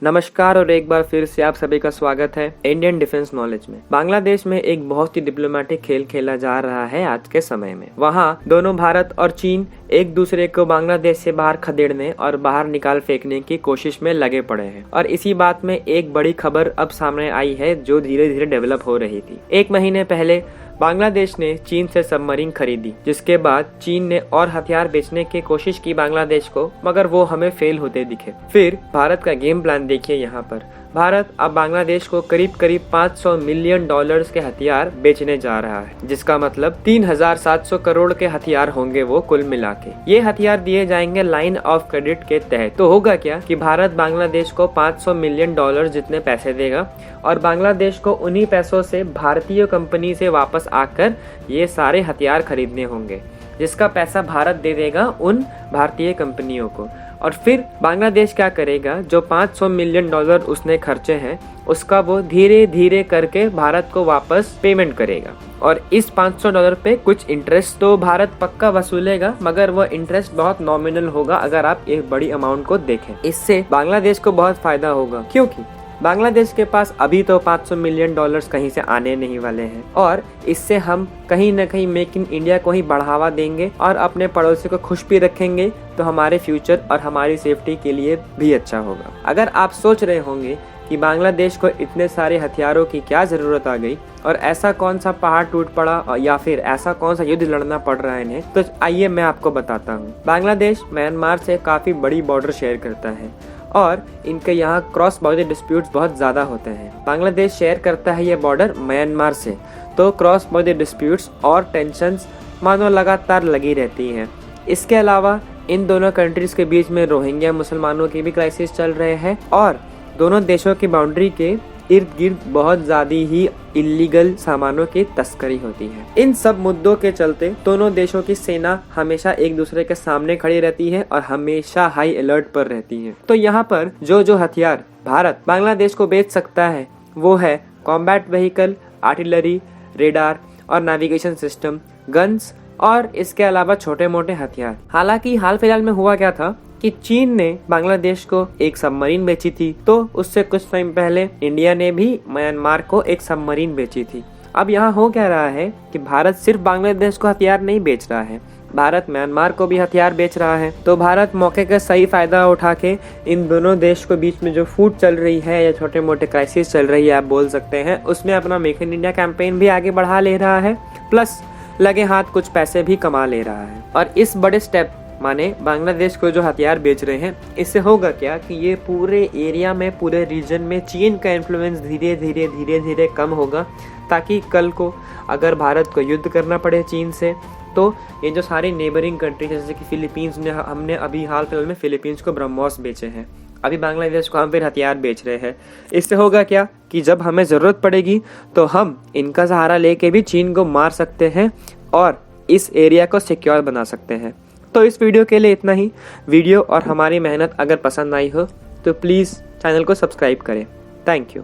नमस्कार और एक बार फिर से आप सभी का स्वागत है इंडियन डिफेंस नॉलेज में। बांग्लादेश में एक बहुत ही डिप्लोमेटिक खेल खेला जा रहा है आज के समय में। वहाँ दोनों भारत और चीन एक दूसरे को बांग्लादेश से बाहर खदेड़ने और बाहर निकाल फेंकने की कोशिश में लगे पड़े हैं। और इसी बात में एक बड़ी खबर अब सामने आई है जो धीरे धीरे डेवलप हो रही थी। एक महीने पहले बांग्लादेश ने चीन से सबमरीन खरीदी, जिसके बाद चीन ने और हथियार बेचने की कोशिश की बांग्लादेश को, मगर वो हमें फेल होते दिखे। फिर भारत का गेम प्लान देखिए यहाँ पर। भारत अब बांग्लादेश को करीब 500 मिलियन डॉलर्स के हथियार बेचने जा रहा है, जिसका मतलब 3700 करोड़ के हथियार होंगे वो कुल मिला के। ये हथियार दिए जाएंगे लाइन ऑफ क्रेडिट के तहत। तो होगा क्या कि भारत बांग्लादेश को 500 मिलियन डॉलर जितने पैसे देगा और बांग्लादेश को उन्हीं पैसों से भारतीय कंपनी से वापस आकर ये सारे हथियार खरीदने होंगे, जिसका पैसा भारत दे देगा उन भारतीय कंपनियों को। और फिर बांग्लादेश क्या करेगा, जो 500 मिलियन डॉलर उसने खर्चे हैं उसका वो धीरे धीरे करके भारत को वापस पेमेंट करेगा। और इस 500 डॉलर पे कुछ इंटरेस्ट तो भारत पक्का वसूलेगा, मगर वो इंटरेस्ट बहुत नॉमिनल होगा अगर आप एक बड़ी अमाउंट को देखें। इससे बांग्लादेश को बहुत फायदा होगा, क्योंकि बांग्लादेश के पास अभी तो 500 मिलियन डॉलर्स कहीं से आने नहीं वाले हैं और इससे हम कहीं न कहीं मेक इन इंडिया को ही बढ़ावा देंगे और अपने पड़ोसी को खुश भी रखेंगे, तो हमारे फ्यूचर और हमारी सेफ्टी के लिए भी अच्छा होगा। अगर आप सोच रहे होंगे कि बांग्लादेश को इतने सारे हथियारों की क्या ज़रूरत आ गई और ऐसा कौन सा पहाड़ टूट पड़ा या फिर ऐसा कौन सा युद्ध लड़ना पड़ रहा है इन्हें, तो आइए मैं आपको बताता हूँ। बांग्लादेश म्यांमार से काफ़ी बड़ी बॉर्डर शेयर करता है और इनके यहाँ क्रॉस बॉर्डर डिस्प्यूट्स बहुत ज़्यादा होते हैं। बांग्लादेश शेयर करता है ये बॉर्डर म्यांमार से, तो क्रॉस बॉर्डर डिस्प्यूट्स और टेंशन्स मानो लगातार लगी रहती हैं। इसके अलावा इन दोनों कंट्रीज़ के बीच में रोहिंग्या मुसलमानों की भी क्राइसिस चल रहे हैं और दोनों देशों की बाउंड्री के इर्द गिर्द बहुत ज़्यादा ही इलीगल सामानों की तस्करी होती है। इन सब मुद्दों के चलते दोनों देशों की सेना हमेशा एक दूसरे के सामने खड़ी रहती है और हमेशा हाई अलर्ट पर रहती है। तो यहाँ पर जो हथियार भारत बांग्लादेश को बेच सकता है वो है कॉम्बैट व्हीकल, आर्टिलरी, रेडार और नेविगेशन सिस्टम, गन्स और इसके अलावा छोटे मोटे हथियार। हालांकि हाल फिलहाल में हुआ क्या था कि चीन ने बांग्लादेश को एक सबमरीन बेची थी, तो उससे कुछ टाइम पहले इंडिया ने भी म्यांमार को एक सबमरीन बेची थी। अब यहाँ हो क्या रहा है कि भारत सिर्फ बांग्लादेश को हथियार नहीं बेच रहा है, भारत म्यांमार को भी हथियार बेच रहा है। तो भारत मौके का सही फायदा उठा के इन दोनों देश के बीच में जो फूट चल रही है या छोटे मोटे क्राइसिस चल रही है आप बोल सकते हैं, उसमें अपना मेक इन इंडिया कैंपेन भी आगे बढ़ा ले रहा है, प्लस लगे हाथ कुछ पैसे भी कमा ले रहा है। और इस बड़े स्टेप माने बांग्लादेश को जो हथियार बेच रहे हैं, इससे होगा क्या कि ये पूरे एरिया में, पूरे रीजन में चीन का इन्फ्लुएंस धीरे धीरे कम होगा, ताकि कल को अगर भारत को युद्ध करना पड़े चीन से, तो ये जो सारी नेबरिंग कंट्री जैसे कि फिलीपींस ने, हमने अभी हाल फिलहाल में फिलीपींस को ब्रह्मोस बेचे हैं, अभी बांग्लादेश को हम फिर हथियार बेच रहे हैं। इससे होगा क्या कि जब हमें ज़रूरत पड़ेगी तो हम इनका सहारा लेके भी चीन को मार सकते हैं और इस एरिया को सिक्योर बना सकते हैं। तो इस वीडियो के लिए इतना ही। वीडियो और हमारी मेहनत अगर पसंद आई हो तो प्लीज़ चैनल को सब्सक्राइब करें। Thank you.